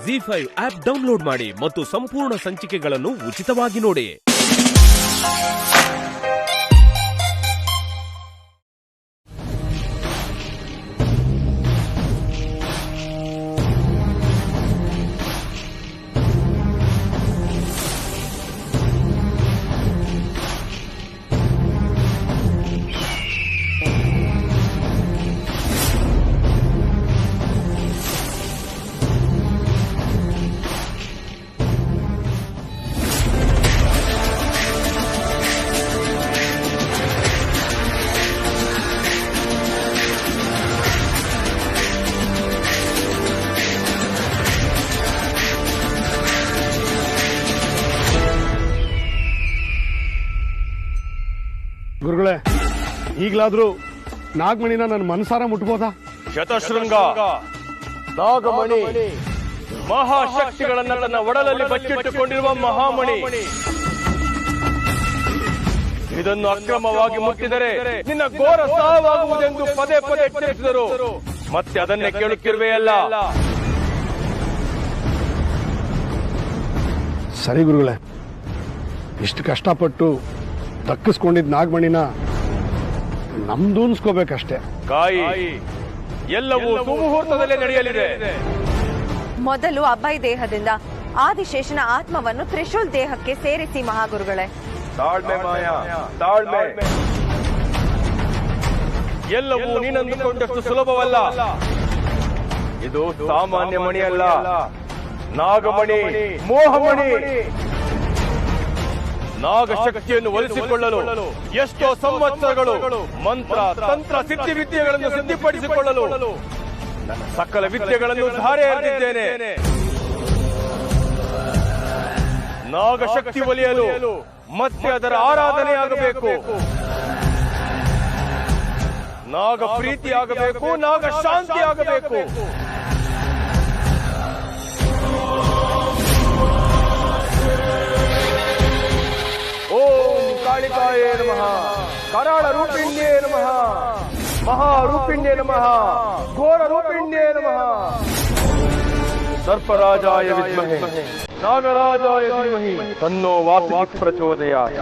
ZEE5 app download ಮಾಡಿ ಮತ್ತು ಸಂಪೂರ್ಣ ಸಂಚಿಕೆಗಳನ್ನು ಉಚಿತವಾಗಿ ನೋಡಿ. ಗುರುಗಳೇ, ಈಗಲಾದ್ರೂ ನಾಗಮಣಿನ ನನ್ನ ಮನಸಾರ ಮುಟ್ಬೋದಾ? ಶತಶೃಂಗ ನಾಗಮಣಿ ಮಹಾಶಕ್ತಿಗಳನ್ನ ತನ್ನ ಒಡಲಲ್ಲಿ ಬಚ್ಚಿಟ್ಟುಕೊಂಡಿರುವ ಮಹಾಮಣಿ. ಇದನ್ನು ಅಕ್ರಮವಾಗಿ ಮುಟ್ಟಿದರೆ ನಿನ್ನ ಘೋರ ಸಾವಾಗುವುದೆಂದು ಪದೇ ಪದೇ ಎಚ್ಚರಿಸಿದರು. ಮತ್ತೆ ಅದನ್ನೇ ಕೇಳುತ್ತಿರುವೆಯಲ್ಲ. ಸರಿ ಗುರುಗಳೇ, ಇಷ್ಟು ಕಷ್ಟಪಟ್ಟು ದಕ್ಕಿಸ್ಕೊಂಡಿದ್ ನಾಗಮಣಿನ ನಮ್ದೂನ್ಸ್ಕೋಬೇಕಷ್ಟೇ. ಕಾಯಿ ಎಲ್ಲವೂ ಸುಮುಹೂರ್ತದಲ್ಲೇ ನಡೆಯಲಿದೆ. ಮೊದಲು ಅಭಯ್ ದೇಹದಿಂದ ಆದಿಶೇಷನ ಆತ್ಮವನ್ನು ತ್ರಿಶೂಲ್ ದೇಹಕ್ಕೆ ಸೇರಿಸಿ ಮಹಾಗುರುಗಳೇ. ತಾಳ್ಮೆ ಮಾಯಾ, ತಾಳ್ಮೆ. ಎಲ್ಲವೂ ನೀನಂದುಕೊಂಡಷ್ಟು ಸುಲಭವಲ್ಲ. ಇದು ಸಾಮಾನ್ಯ ಮಣಿಯಲ್ಲ, ನಾಗಮಣಿ, ಮೋಹಮಣಿ. ನಾಗಶಕ್ತಿಯನ್ನು ಒಲಿಸಿಕೊಳ್ಳಲು ಎಷ್ಟೋ ಸಂವತ್ಸರಗಳು ಮಂತ್ರ ತಂತ್ರ ಸಿದ್ಧಿ ವಿದ್ಯೆಗಳನ್ನು ಸಿದ್ಧಿಪಡಿಸಿಕೊಳ್ಳಲು ನನ್ನ ಸಕಲ ವಿದ್ಯೆಗಳನ್ನು ಧಾರೆ ಎರೆದಿದ್ದೇನೆ. ನಾಗಶಕ್ತಿ ಒಲಿಯಲು ಮತ್ತೆ ಅದರ ಆರಾಧನೆಯಾಗಬೇಕು, ನಾಗ ಪ್ರೀತಿ ಆಗಬೇಕು, ನಾಗ ಶಾಂತಿ ಆಗಬೇಕು. ಓಂ ಕಾಳಿಕಾಯೇ ನಮಃ, ಕರಾಳ ರೂಪಿಣ್ಯೇ ನಮಃ, ಮಹಾರೂಪಿಣ್ಯೇ ನಮಃ, ಘೋರ ರೂಪಿಣ್ಯೇ ನಮಃ. ಸರ್ಪರಾಜಾಯ ವಿದ್ಮಹೇ ನಾಗರಾಜಾಯ ಧೀಮಹಿ ತನ್ನೋ ವಾಸುಕಿ ಪ್ರಚೋದಯಾತ್.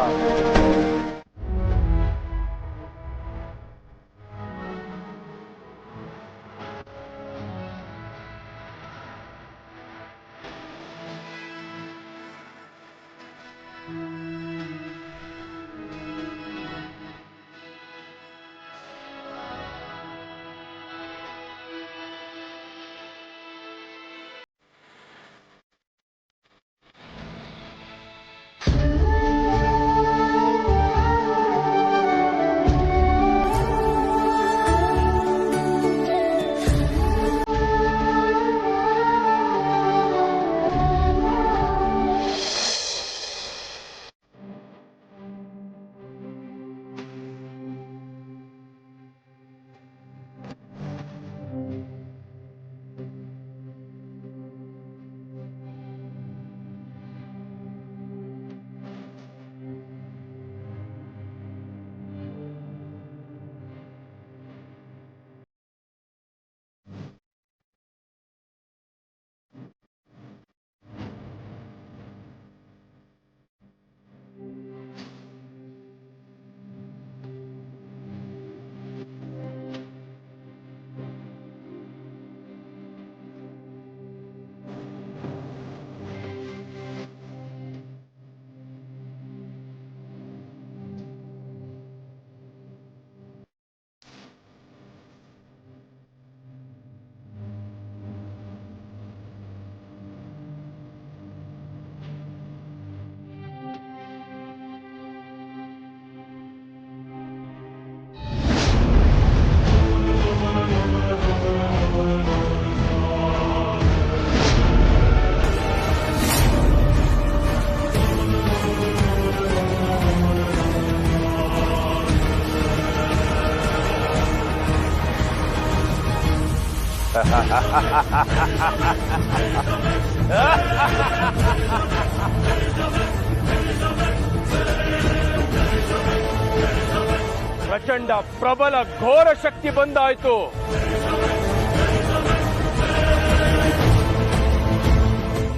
ಪ್ರಚಂಡ ಪ್ರಬಲ ಘೋರ ಶಕ್ತಿ ಬಂದಾಯಿತು.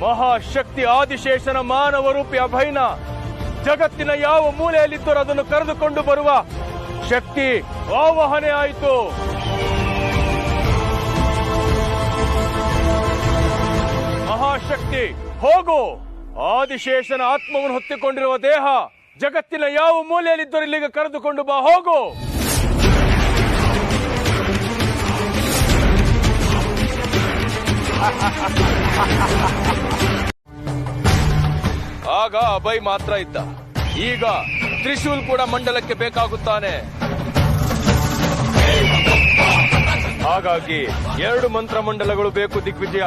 ಮಹಾಶಕ್ತಿ ಆದಿಶೇಷನ ಮಾನವ ರೂಪಿ ಅಭಯನ ಜಗತ್ತಿನ ಯಾವ ಮೂಲೆಯಲ್ಲಿದ್ದರೂ ಅದನ್ನು ಕರೆದುಕೊಂಡು ಬರುವ ಶಕ್ತಿ ಆವಾಹನೆ ಆಯಿತು. ಮಹಾಶಕ್ತಿ ಹೋಗು, ಆದಿಶೇಷನ ಆತ್ಮವನ್ನು ಹೊತ್ತಿಕೊಂಡಿರುವ ದೇಹ ಜಗತ್ತಿನ ಯಾವ ಮೂಲೆಯಲ್ಲಿದ್ದರೂ ಇಲ್ಲಿಗೆ ಕರೆದುಕೊಂಡು ಬಾ, ಹೋಗು. ಆಗ ಅಭಯ್ ಮಾತ್ರ ಇದ್ದ, ಈಗ ತ್ರಿಶೂಲ್ ಕೂಡ ಮಂಡಲಕ್ಕೆ ಬೇಕಾಗುತ್ತಾನೆ. ಹಾಗಾಗಿ 2 ಮಂತ್ರ ಮಂಡಲಗಳು ಬೇಕು ದಿಗ್ವಿಜಯ.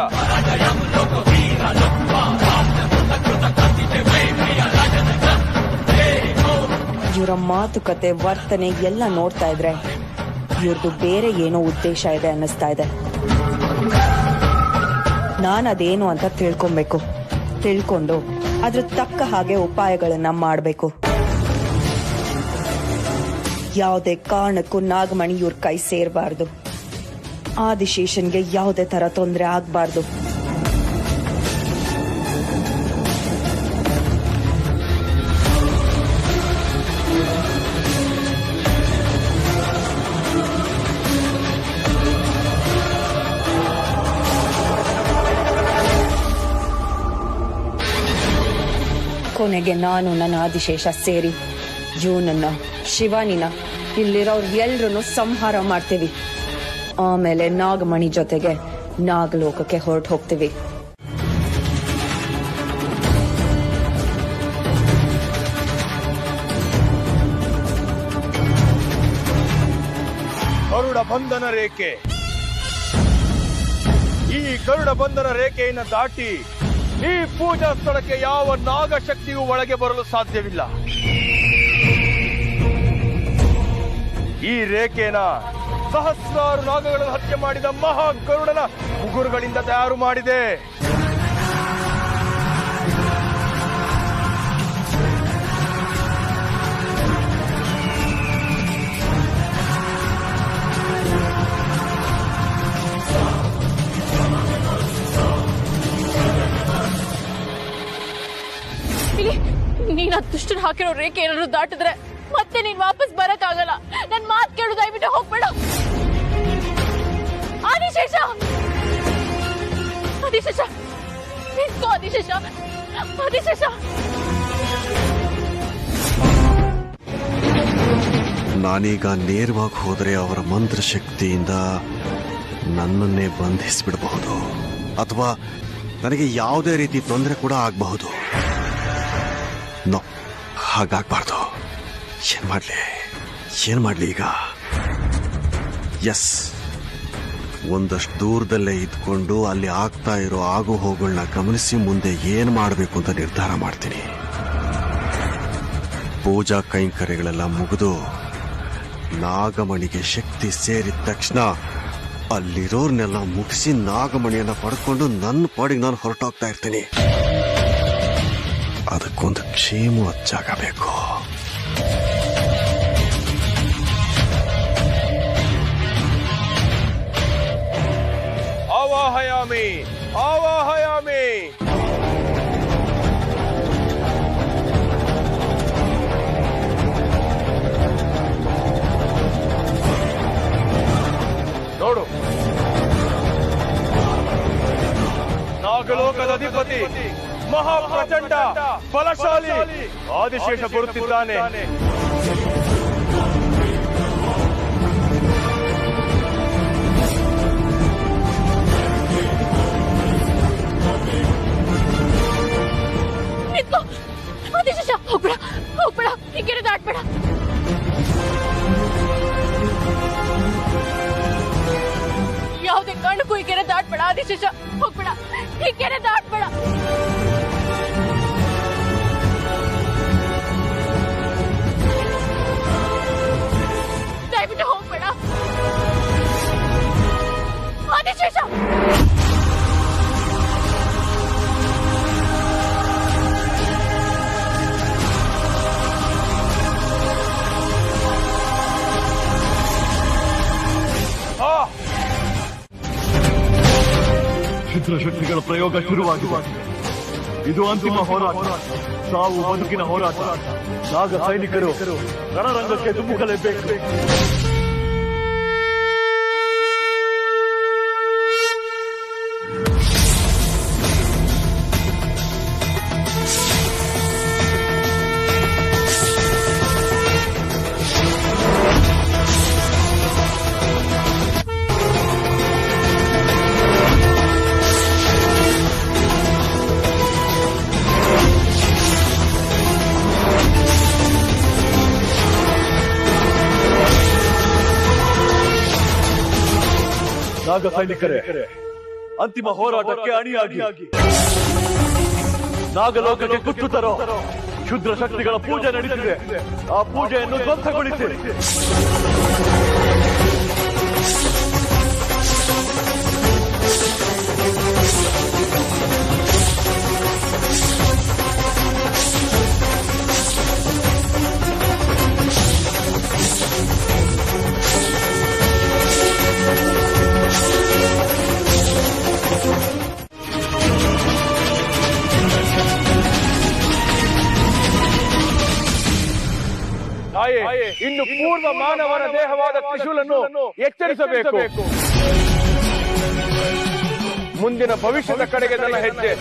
ಇವರ ಮಾತುಕತೆ ವರ್ತನೆ ಎಲ್ಲ ನೋಡ್ತಾ ಇದ್ರೆ ಇವ್ರದ್ದು ಬೇರೆ ಏನೋ ಉದ್ದೇಶ ಇದೆ ಅನ್ನಿಸ್ತಾ ಇದೆ. ನಾನದೇನು ಅಂತ ತಿಳ್ಕೊಂಡು ಅದ್ರ ತಕ್ಕ ಹಾಗೆ ಉಪಾಯಗಳನ್ನ ಮಾಡಬೇಕು. ಯಾವುದೇ ಕಾರಣಕ್ಕೂ ನಾಗಮಣಿ ಇವ್ರ ಕೈ ಸೇರಬಾರ್ದು. ಆದಿಶೇಷನ್ಗೆ ಯಾವುದೇ ತರ ತೊಂದರೆ ಆಗ್ಬಾರ್ದು. ಕೊನೆಗೆ ನಾನು ನನ್ನ ಆದಿಶೇಷ ಸೇರಿ ಇವನನ್ನ ಶಿವಾನಿನ ಇಲ್ಲಿರೋರು ಎಲ್ರನ್ನು ಸಂಹಾರ ಮಾಡ್ತೀವಿ. ಆಮೇಲೆ ನಾಗಮಣಿ ಜೊತೆಗೆ ನಾಗಲೋಕಕ್ಕೆ ಹೊರಟು ಹೋಗ್ತೀವಿ. ಗರುಡ ಬಂಧನ ರೇಖೆ. ಈ ಗರುಡ ಬಂಧನ ರೇಖೆಯನ್ನು ದಾಟಿ ಈ ಪೂಜಾ ಸ್ಥಳಕ್ಕೆ ಯಾವ ನಾಗಶಕ್ತಿಯೂ ಒಳಗೆ ಬರಲು ಸಾಧ್ಯವಿಲ್ಲ. ಈ ರೇಖೆನ ಸಹಸ್ರಾರು ನಾಗಗಳನ್ನು ಹತ್ಯೆ ಮಾಡಿದ ಮಹಾ ಗರುಡನ ಉಗುರುಗಳಿಂದ ತಯಾರು ಮಾಡಿದೆ. ನೀನ್ ದುಷ್ಟರು ಹಾಕಿರೋ ರೇಖೆ ಏನಾದ್ರು ದಾಟಿದ್ರೆ ಮತ್ತೆ ನೀನ್ ವಾಪಸ್ ಬರಕ್ ಆಗಲ್ಲ. ನನ್ ಮಾತ್ ಕೇಳು, ದಯವಿಟ್ಟು ಹೋಗ್ಬೇಡ. ಆದಿಶೇಷ, ಆದಿಶೇಷ ನಿಂತ್ಕೋ. ಆದಿಶೇಷ, ಆದಿಶೇಷ. ನಾನೀಗ ನೇರವಾಗಿ ಹೋದರೆ ಅವರ ಮಂತ್ರಶಕ್ತಿಯಿಂದ ನನ್ನನ್ನೇ ಬಂಧಿಸಿಬಿಡಬಹುದು, ಅಥವಾ ನನಗೆ ಯಾವುದೇ ರೀತಿ ತೊಂದರೆ ಕೂಡ ಆಗಬಹುದು. ನೋ, ಹಾಗಾಗಬಾರ್ದು. ಏನ್ ಮಾಡ್ಲಿ ಈಗ? ಎಸ್, ಒಂದಷ್ಟು ದೂರದಲ್ಲೇ ಇದ್ಕೊಂಡು ಅಲ್ಲಿ ಆಗ್ತಾ ಇರೋ ಆಗು ಹೋಗುಗಳನ್ನ ಗಮನಿಸಿ ಮುಂದೆ ಏನ್ ಮಾಡಬೇಕು ಅಂತ ನಿರ್ಧಾರ ಮಾಡ್ತೀನಿ. ಪೂಜಾ ಕೈಂಕರ್ಯಗಳೆಲ್ಲ ಮುಗಿದು ನಾಗಮಣಿಗೆ ಶಕ್ತಿ ಸೇರಿದ ತಕ್ಷಣ ಅಲ್ಲಿರೋರ್ನೆಲ್ಲ ಮುಗಿಸಿ ನಾಗಮಣಿಯನ್ನ ಪಡ್ಕೊಂಡು ನನ್ನ ಪಾಡಿಗೆ ನಾನು ಹೊರಟೋಗ್ತಾ ಇರ್ತೀನಿ. ಅದಕ್ಕೊಂದು ಕ್ಷೇಮ ಜಾಗ ಬೇಕು. ಆವಾಹಯಾಮಿ, ಆವಾಹಯಾಮಿ. ನೋಡು, ನಾಗಲೋಕದ ಅಧಿಪತಿ ಮಹಾಪ್ರಚಂಡ ಬಲಶಾಲಿ ಆದಿಶೇಷ ಬರುತ್ತಿದ್ದಾನೆ. ಆದಿಶೇಷ, ಹೋಗ್ಬೇಡ, ಹೋಗ್ಬೇಡ, ಈ ಕೆರೆ ದಾಟ್ಬೇಡ. ಯಾವುದೇ ಕಾರಣಕ್ಕೂ ಈ ಕೆರೆ ದಾಟ್ಬೇಡ. ಆದಿಶೇಷ, ಹೋಗ್ಬೇಡ, ಈ ಕೆರೆ ದಾಟ್ಬೇಡ. ದಯವಿಟ್ಟು ಹೋಗ್ಬೇಡ ಆದಿಶೇಷ. ಕ್ಷುದ್ರ ಶಕ್ತಿಗಳ ಪ್ರಯೋಗ ಶುರುವಾಗಿದೆ. ಇದು ಅಂತಿಮ ಹೋರಾಟ, ಸಾವು ಬದುಕಿನ ಹೋರಾಟ. ನಾಗ ಸೈನಿಕರು ರಣರಂಗಕ್ಕೆ ಧುಮುಕಲೇಬೇಕು. ನಾಗ ಸೈನಿಕರೇ, ಅಂತಿಮ ಹೋರಾಟಕ್ಕೆ ಅಣಿಯಾಗಿ ನಾಗಲೋಕಕ್ಕೆ ಕುತ್ತು ತರೋ ಕ್ಷುದ್ರ ಶಕ್ತಿಗಳ ಪೂಜೆ ನಡೀತಿದೆ. ಆ ಪೂಜೆಯನ್ನು ಧ್ವಂಸಗೊಳಿಸಿ. ಇನ್ನು ಪೂರ್ವ ಮಾನವನ ದೇಹವಾದ ತ್ರಿಶೂಲನ್ನು ಎಚ್ಚರಿಸಬೇಕು. ಮುಂದಿನ ಭವಿಷ್ಯದ ಕಡೆಗೆ ನನ್ನ ಹೆಜ್ಜೆ.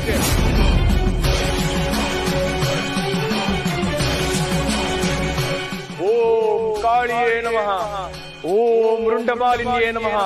ಓಂ ಕಾಳಿಯೇ ನಮಃ, ಓಂ ರುಂಡಮಾಲಿನ್ಯೇ ನಮಃ.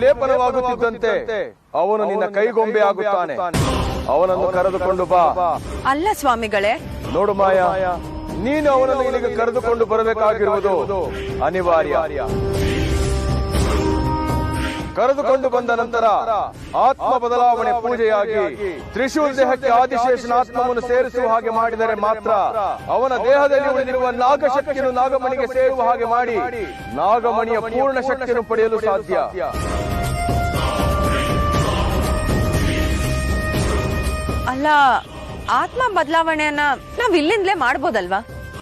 ಲೇಪನವಾಗುತ್ತಿದ್ದಂತೆ ಅವನು ನಿನ್ನ ಕೈಗೊಂಬೆ ಆಗುತ್ತಾನೆ. ಅವನನ್ನು ಕರೆದುಕೊಂಡು ಬಾ. ಅಲ್ಲ ಸ್ವಾಮಿಗಳೇ, ನೋಡು ಮಾಯಾ, ನೀನು ಅವನನ್ನು ಇಲ್ಲಿಗೆ ಕರೆದುಕೊಂಡು ಬರಬೇಕಾಗಿರುವುದು ಅನಿವಾರ್ಯ. ಕರೆದುಕೊಂಡು ಬಂದ ನಂತರ ಆತ್ಮ ಬದಲಾವಣೆ ಪೂಜೆಯಾಗಿ ತ್ರಿಶೂಲ್ ದೇಹಕ್ಕೆ ಆದಿಶೇಷನ ಆತ್ಮವನ್ನು ಸೇರಿಸುವ ಹಾಗೆ ಮಾಡಿದರೆ ಮಾತ್ರ ಅವನ ದೇಹದಲ್ಲಿ ಉಳಿದಿರುವ ನಾಗಶಕ್ತಿಯನ್ನು ನಾಗಮಣಿಗೆ ಸೇರುವ ಹಾಗೆ ಮಾಡಿ ನಾಗಮಣಿಯ ಪೂರ್ಣ ಶಕ್ತಿಯನ್ನು ಪಡೆಯಲು ಸಾಧ್ಯ. ಅಲ್ಲ, ಆತ್ಮ ಬದಲಾವಣೆಯನ್ನ ನಾವ್ ಇಲ್ಲಿಂದಲೇ ಮಾಡ್ಬೋದಲ್ವಾ?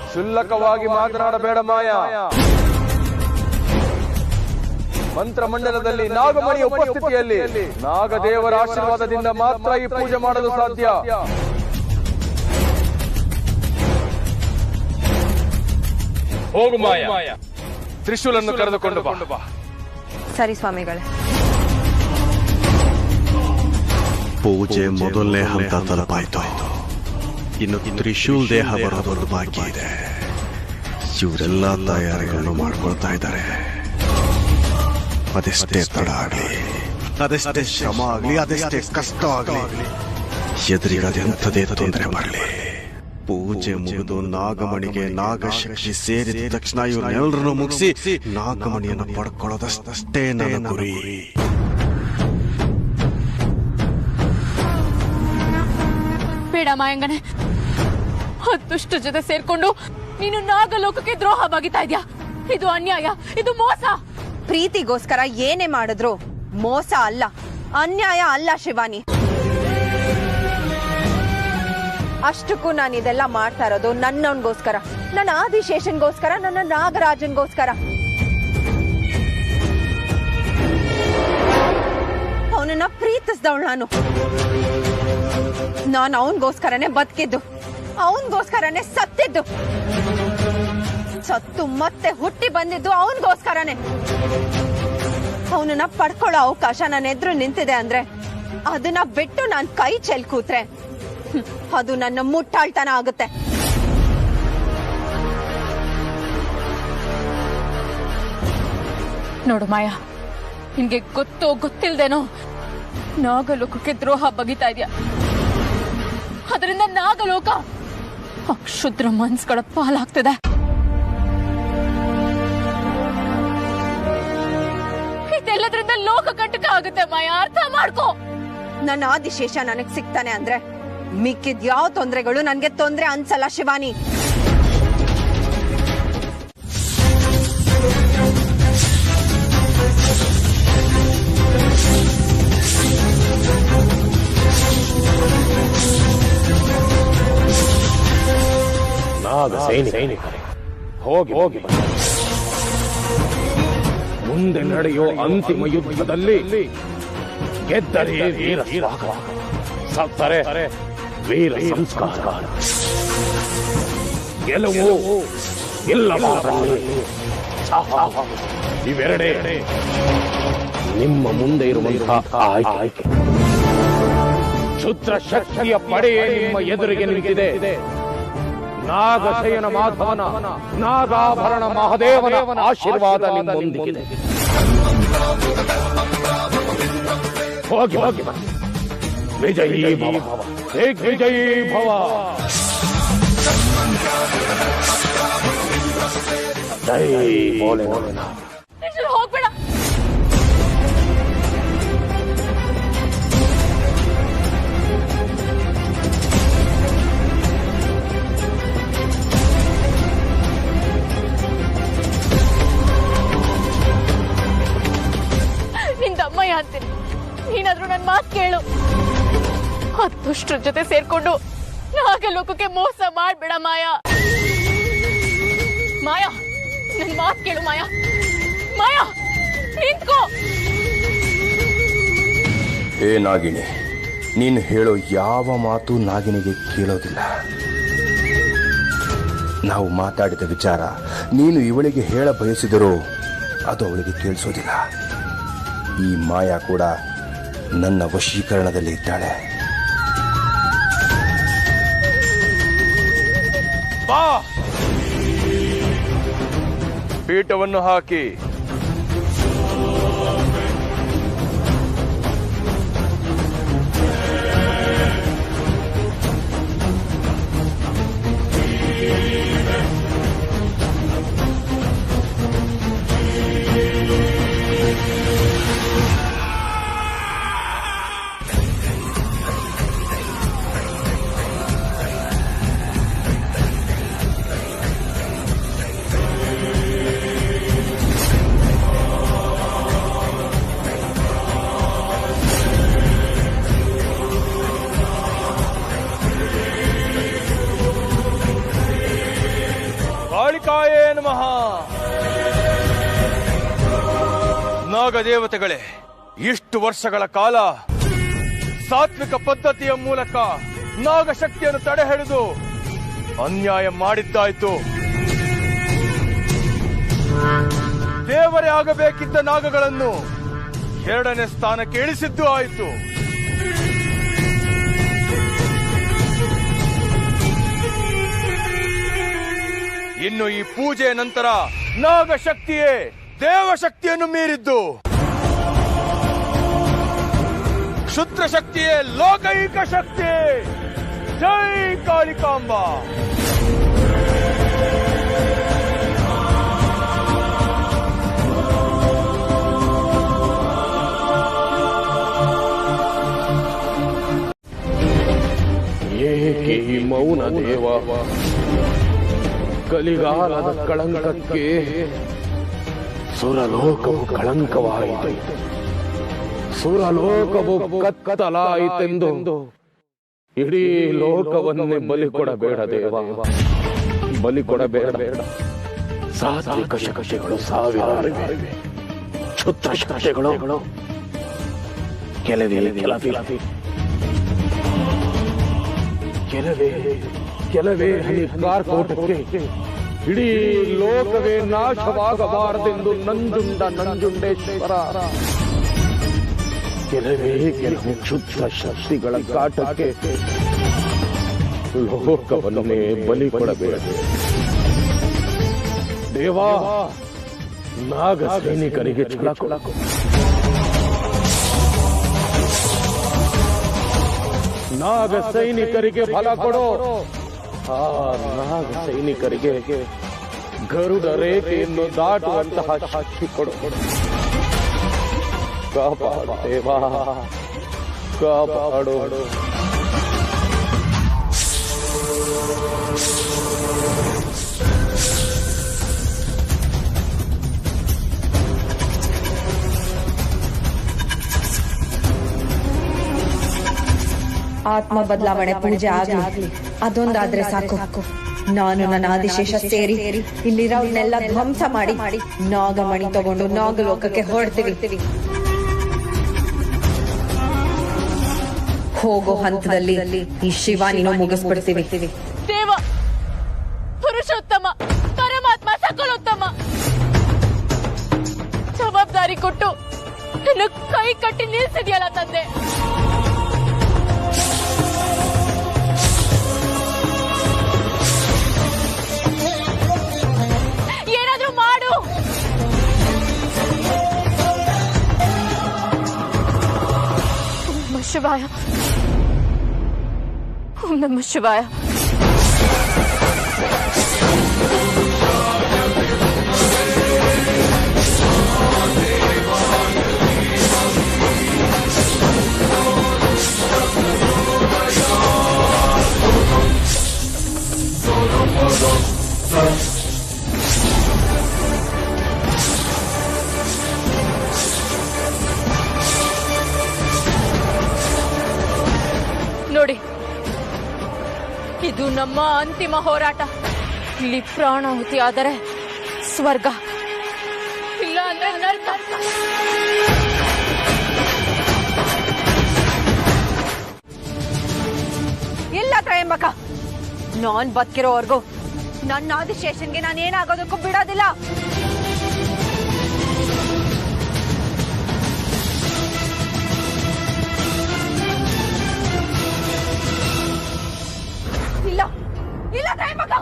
ಕ್ಷುಲ್ಲಕವಾಗಿ ಮಾತನಾಡಬೇಡ ಮಾಯಾ. ಮಂತ್ರಮಂಡಲದಲ್ಲಿ ನಾಗಮಣಿಯ ಉಪಸ್ಥಿತಿಯಲ್ಲಿ ನಾಗದೇವರ ಆಶೀರ್ವಾದದಿಂದ ಮಾತ್ರ ಈ ಪೂಜೆ ಮಾಡಲು ಸಾಧ್ಯ. ಹೋಗು ಮಾಯಾ, ತ್ರಿಶೂಲನ್ನು ಕರೆದುಕೊಂಡು ಬಾ. ಸರಿ ಸ್ವಾಮಿಗಳೇ. ಪೂಜೆ ಮೊದಲನೇ ಹಂತ ತಲುಪಾಯ್ತು. ಇನ್ನು ತ್ರಿಶೂಲ್ ದೇಹ ಬರೋದೊಂದು ಬಾಕಿ ಇದೆ. ಇವರೆಲ್ಲ ತಯಾರಿಗಳನ್ನು ಮಾಡ್ಕೊಳ್ತಾ ಇದ್ದಾರೆ. ಅದೆಷ್ಟೇ ತಡ ಆಗಲಿ, ಅದೆಷ್ಟೇ ಶ್ರಮ ಆಗಲಿ, ಅದೆಷ್ಟೇ ಕಷ್ಟ ಆಗಲಿ, ಎದುರಿಗದೆಂಥದೇ ತೊಂದರೆ ಬರಲಿ, ಪೂಜೆ ಮುಗಿದು ನಾಗಮಣಿಗೆ ನಾಗಶಕ್ತಿ ಸೇರಿದ ತಕ್ಷಣ ಇವರೆಲ್ಲರನ್ನು ಮುಗಿಸಿ ನಾಗಮಣಿಯನ್ನು ಪಡ್ಕೊಳ್ಳೋದಷ್ಟೇ ನನ್ನ ಗುರಿ. ಬೇಡ ಮಾಯಂಗನೆ, ಹತ್ತುಷ್ಟು ಜೊತೆ ಸೇರ್ಕೊಂಡು ನೀನು ನಾಗಲೋಕಕ್ಕೆ ದ್ರೋಹ ಬಗಿತಾ ಇದ್ಯಾ. ಇದು ಅನ್ಯಾಯ, ಇದು ಮೋಸ. ಪ್ರೀತಿಗೋಸ್ಕರ ಏನೇ ಮಾಡಿದ್ರು ಮೋಸ ಅಲ್ಲ, ಅನ್ಯಾಯ ಅಲ್ಲ ಶಿವಾನಿ. ಅಷ್ಟಕ್ಕೂ ನಾನು ಇದೆಲ್ಲ ಮಾಡ್ತಾ ಇರೋದು ನನ್ನವನ್ಗೋಸ್ಕರ, ನನ್ನ ಆದಿಶೇಷನ್ಗೋಸ್ಕರ, ನನ್ನ ನಾಗರಾಜನ್ಗೋಸ್ಕರ. ಅವನನ್ನ ಪ್ರೀತಿಸಿದವಳು ನಾನು ಅವನಿಗೋಸ್ಕರನೇ ಬದುಕಿದ್ದು, ಅವನಿಗೋಸ್ಕರನೇ ಸತ್ತಿದ್ದು, ಸತ್ತು ಮತ್ತೆ ಹುಟ್ಟಿ ಬಂದಿದ್ದು ಅವನಿಗೋಸ್ಕರನೇ. ಅವನನ್ನ ಪಡ್ಕೊಳ್ಳೋ ಅವಕಾಶ ನನ್ನ ಎದುರು ನಿಂತಿದೆ ಅಂದ್ರೆ ಅದನ್ನ ಬಿಟ್ಟು ನಾನು ಕೈ ಚೆಲ್ ಕೂತ್ರೆ ಅದು ನನ್ನ ಮುಟ್ಟಾಳ್ತನ ಆಗುತ್ತೆ. ನೋಡು ಮಾಯಾ, ನಿನ್ಗೆ ಗೊತ್ತೋ ಗೊತ್ತಿಲ್ದೇನೋ ನಾಗಲೋಕಕ್ಕೆ ದ್ರೋಹ ಬಗಿತಾ ಇದೆಯಾ. ಅದರಿಂದ ನಾಗಲೋಕ ಅಕ್ಷುದ್ರ ಮನ್ಸ್ಗಳ ಪಾಲಾಗ್ತದೆ. ಇದೆಲ್ಲದ್ರಿಂದ ಲೋಕ ಆಗುತ್ತೆ ಮಾಯ, ಅರ್ಥ ಮಾಡ್ಕೋ. ನನ್ನ ಆದಿಶೇಷ ನನಗ್ ಸಿಗ್ತಾನೆ ಅಂದ್ರೆ ಮಿಕ್ಕಿದ್ ಯಾವ ತೊಂದರೆಗಳು ನನ್ಗೆ ತೊಂದ್ರೆ ಅನ್ಸಲ್ಲ ಶಿವಾನಿ. ನಾಗ ಸೈನಿಕರೇ, ಹೋಗಿ ಹೋಗಿ ಬನ್ನಿ. ಮುಂದೆ ನಡೆಯೋ ಅಂತಿಮ ಯುದ್ಧದಲ್ಲಿ ಗೆದ್ದರೆ ವೀರ ಸ್ವಾಗತ, ಸತ್ತರೆ ವೀರ ಸಂಸ್ಕಾರ. ಗೆಲುವು ಇಲ್ಲವಾದಲ್ಲಿ ಸಾವು. ಇವೆರಡೇ ನಿಮ್ಮ ಮುಂದೆ ಇರುವಂತಹ ಆಯ್ಕೆ. ಕ್ಷುದ್ರ ಶಕ್ತಿಯ ಪಡೆಯೇ ನಿಮ್ಮ ಎದುರಿಗೆ ನಿಂತಿದೆ. ನಾಗಶಯನ ಮಾಧವನ, ನಾಗಾಭರಣ ಮಹಾದೇವನ ಆಶೀರ್ವಾದ ನಿಮ್ಮೊಂದಿಗಿದೆ. ಹೋಗಿ ಹೋಗಿ ಬನ್ನಿ. ವಿಜಯೀ ಭವ, ವಿಜಯೀ ಭವ. ಜೈ ಭೋಲೆನಾಥ. ಹೋಗ್ಬೇಡ. ನಿಂದಮ್ಮಯ್ಯ ಅಂತೀನಿ, ನೀನಾದ್ರೂ ನನ್ ಮಾತು ಕೇಳು. ಹತ್ತುಷ್ಟ್ರ ಜೊತೆ ಸೇರ್ಕೊಂಡು ನಾಗಲೋಕಕ್ಕೆ ಮೋಸ ಮಾಡ್ಬೇಡ ಮಾಯಾ. ಮಾಯಾ, ನನ್ ಮಾತು ಕೇಳು ಮಾಯಾ. ಮಾಯಾ, ನಿಂತ್ಕೋ. ಏ ನಾಗಿಣಿ, ನೀನು ಹೇಳೋ ಯಾವ ಮಾತು ನಾಗಿಣಿಗೆ ಕೇಳೋದಿಲ್ಲ. ನಾವು ಮಾತಾಡಿದ ವಿಚಾರ ನೀನು ಇವಳಿಗೆ ಹೇಳ ಬಯಸಿದರೂ ಅದು ಅವಳಿಗೆ ಕೇಳಿಸೋದಿಲ್ಲ. ಈ ಮಾಯಾ ಕೂಡ ನನ್ನ ವಶೀಕರಣದಲ್ಲಿ ಇದ್ದಾಳೆ. ಬಾ, ಪೀಠವನ್ನು ಹಾಕಿ. ಕಾಳಿಕಾಯೇ ನಮಃ. ನಾಗದೇವತೆಗಳೇ, ಇಷ್ಟು ವರ್ಷಗಳ ಕಾಲ ಸಾತ್ವಿಕ ಪದ್ಧತಿಯ ಮೂಲಕ ನಾಗಶಕ್ತಿಯನ್ನು ತಡೆ ಹಿಡಿದು ಅನ್ಯಾಯ ಮಾಡಿದ್ದಾಯ್ತು. ದೇವರೇ ಆಗಬೇಕಿದ್ದ ನಾಗಗಳನ್ನು ಎರಡನೇ ಸ್ಥಾನಕ್ಕೆ ಇಳಿಸಿದ್ದು ಆಯಿತು. ಇನ್ನು ಈ ಪೂಜೆಯ ನಂತರ ನಾಗಶಕ್ತಿಯೇ ದೇವಶಕ್ತಿಯನ್ನು ಮೀರಿದ್ದು, ಕ್ಷುದ್ರ ಶಕ್ತಿಯೇ ಲೋಕೈಕ ಶಕ್ತಿ. ಜೈ ಕಾಳಿಕಾಂಬ. ಏಕೆ ಈ ಮೌನ ದೇವ? ಕಲಿಗಾಲದ ಕಳಂಕಕ್ಕೆ ಸುರಲೋಕವು ಕಳಂಕವಾಯಿತು. ಸುರಲೋಕವು ಕತ್ತಲಾಯಿತೆಂದು ಇಡೀ ಲೋಕವನ್ನೇ ಬಲಿ ಕೊಡಬೇಡ ದೇವ, ಬಲಿ ಕೊಡಬೇಡ. ಸಾತ್ವಿಕ ಶಕ್ತಿಗಳು ಸಾವಿರಾರಿವೆ, ಕ್ಷುದ್ರ ಶಕ್ತಿಗಳು ಕೆಲವೇ ಹನಿ ಕಾರ್ಕೋಟಕ್ಕೆ ಇಡೀ ಲೋಕವೇ ನಾಶವಾಗಬಾರದೆಂದು ನಂಜುಂಡೇಶ್ವರ. ಕೆಲವು ಕ್ಷುದ್ರ ಶಕ್ತಿಗಳ ಕಾಟಕ್ಕೆ ಲೋಕವನ್ನೇ ಬಲಿ ಕೊಡಬೇಡ ದೇವಾ. ನಾಗ ಸೈನಿಕರಿಗೆ ಛಲ ಕೊಡಕು, ನಾಗ ಸೈನಿಕರಿಗೆ ಫಲ ಕೊಡೋ. ಆ ನಾಗ ಸೈನಿಕರಿಗೆ ಗರುಡ ರೇಖೆಯನ್ನು ದಾಟುವಂತಹ ಶಕ್ತಿ ಕೊಡು. ಕಾಪಾಡು ದೇವಾ, ಕಾಪಾಡು. ಆತ್ಮ ಬದಲಾವಣೆ ಪೂಜೆ ಆಗ್ಲಿ, ಅದೊಂದಾದ್ರೆ ಸಾಕು. ನಾನು ನನ್ನ ಆದಿಶೇಷ ಸೇರಿ ಇಲ್ಲಿರೋನೆಲ್ಲ ಧ್ವಂಸ ಮಾಡಿ ನಾಗಮಣಿ ತಗೊಂಡು ನಾಗಲೋಕಕ್ಕೆ ಹೊರಡ್ತೀವಿ. ಹೋಗೋ ಹಂತದಲ್ಲಿ ಈ ಶಿವಾನಿನೂ ಮುಗಿಸ್ಬಿಡ್ತೀವಿ. ದೇವ, ಪುರುಷೋತ್ತಮ, ಪರಮಾತ್ಮ, ಸಕಲೋತ್ತಮ, ಜವಾಬ್ದಾರಿ ಕೊಟ್ಟು ನನ್ನ ಕೈ ಕಟ್ಟಿ ನಿಲ್ಸಿದ್ಯಲ್ಲ ತಂದೆ. ಏನಾದ್ರೂ ಮಾಡು. ಓಂ ನಮಃ ಶಿವಾಯ, ಓಂ ನಮಃ ಶಿವಾಯ. ನೋಡಿ, ಇದು ನಮ್ಮ ಅಂತಿಮ ಹೋರಾಟ. ಇಲ್ಲಿ ಪ್ರಾಣಾಹುತಿ ಆದರೆ ಸ್ವರ್ಗ, ಇಲ್ಲ ಅಂದ್ರೆ ನರಕ. ಇಲ್ಲ ತ್ರಯಂಬಕ, ನಾನ್ ಬದುಕಿರೋವರೆಗೂ ನನ್ನ ಆದಿಶೇಷನ್ಗೆ ನಾನು ಏನಾಗೋದಕ್ಕೂ ಬಿಡೋದಿಲ್ಲ. ಇಲ್ಲ ಇಲ್ಲ ತ್ರಯಂಬಕ,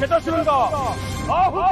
ಶತಶೃಂಗ ಆಹುತಿ.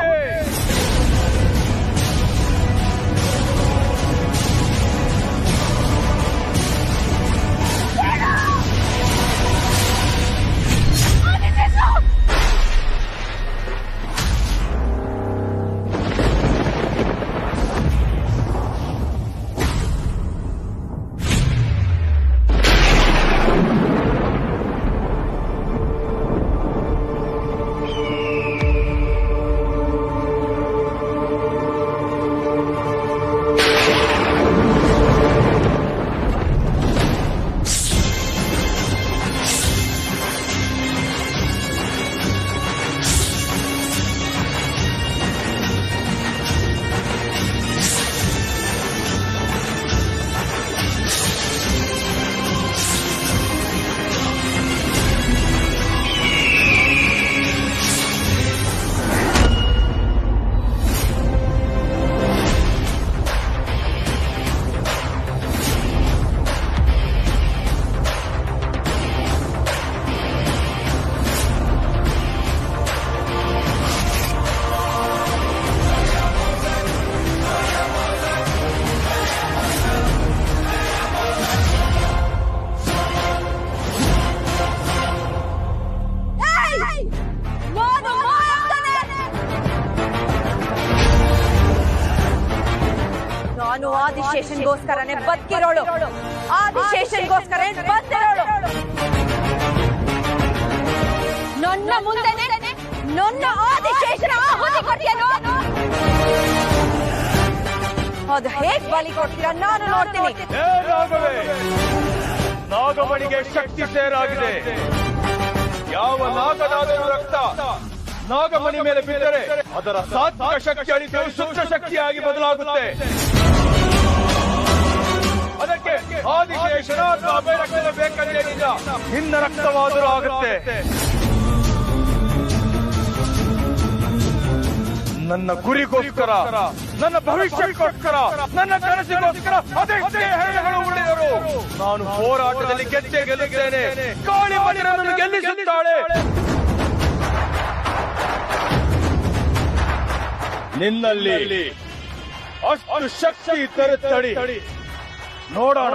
ನಾನು ಆದಿಶೇಷನ್ಗೋಸ್ಕರನೇ ಬದುಕಿರೋಳು, ಆದಿಶೇಷನ್ಗೋಸ್ಕರ ಬಂದಿರೋಳು. ನನ್ನ ಮುಂದೆನೆ ನನ್ನ ಆದಿಶೇಷನ ಆಹುತಿ ಕೊಡ್ತೀಯೋ? ಅದು ಹೇಗ್ ಬಲಿ ಕೊಡ್ತೀರ ನಾನು ನೋಡ್ತೀನಿ. ನಾಗಮಣಿಗೆ ಶಕ್ತಿ ಸೇರಾಗಿದೆ. ಯಾವ ನಾಗನಾದರೂ ರಕ್ತ ನಾಗಮಣಿ ಮೇಲೆ ಬಿದ್ದರೆ ಅದರ ಸಾತ್ವಿಕ ಶಕ್ತಿ ಅಳಿತು ಶುದ್ಧ ಶಕ್ತಿಯಾಗಿ ಬದಲಾಗುತ್ತೆ. ಅದಕ್ಕೆ ಆದಿಶೇಷನ ಅಥವಾ ಅಭಯರಕ್ಷಣೆ ಬೇಕಂತೇನಿಲ್ಲ, ನಿನ್ನ ರಕ್ತವಾದರೂ ಆಗುತ್ತೆ. ನನ್ನ ಗುರಿಗೋಸ್ಕರ, ನನ್ನ ಭವಿಷ್ಯಕ್ಕೋಸ್ಕರ, ನನ್ನ ಕನಸಿಗೋಸ್ಕರ ಅದಕ್ಕೆ ಹೆಣಗಳು ಉಳಿದರು. ನಾನು ಹೋರಾಟದಲ್ಲಿ ಗೆದ್ದೇ ಗೆಲ್ಲುತ್ತೇನೆ. ಕಾಳಿ ಮಣಿರನ್ನು ಗೆಲ್ಲಿಸುತ್ತಾಳೆ. ನಿನ್ನಲ್ಲಿ ಅಷ್ಟು ಶಕ್ತಿ ತಡಿ, ನೋಡೋಣ.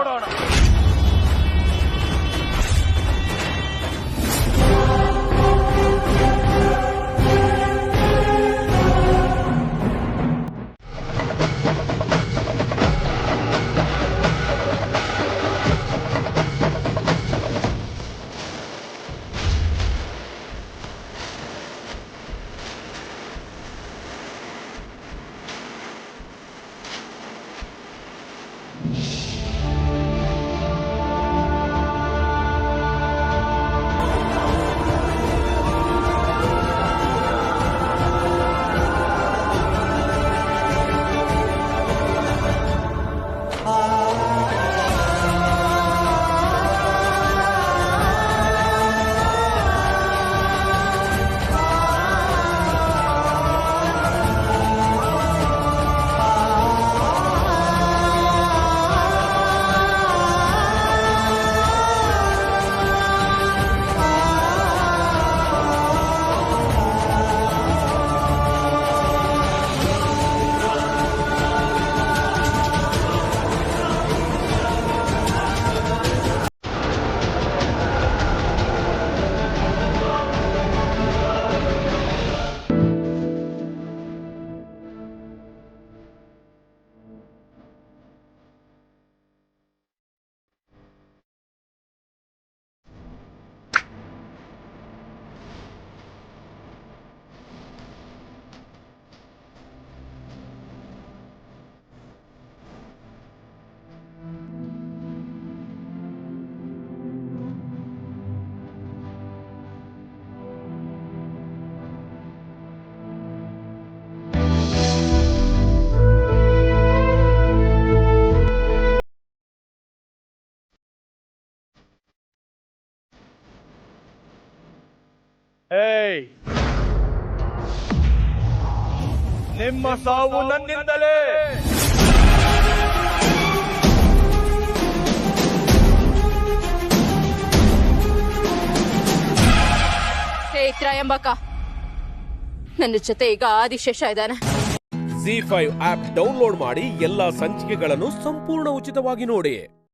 ನಿಮ್ಮ ಸಾವು ನನ್ನಿಂದಲೇ. ಹೇ ತ್ರಯಂಬಕ, ನನ್ನ ಜೊತೆ ಈಗ ಆದಿಶೇಷ ಇದ್ದಾನೆ. Z5 ಆಪ್ ಡೌನ್ಲೋಡ್ ಮಾಡಿ ಎಲ್ಲಾ ಸಂಚಿಕೆಗಳನ್ನು ಸಂಪೂರ್ಣ ಉಚಿತವಾಗಿ ನೋಡಿ.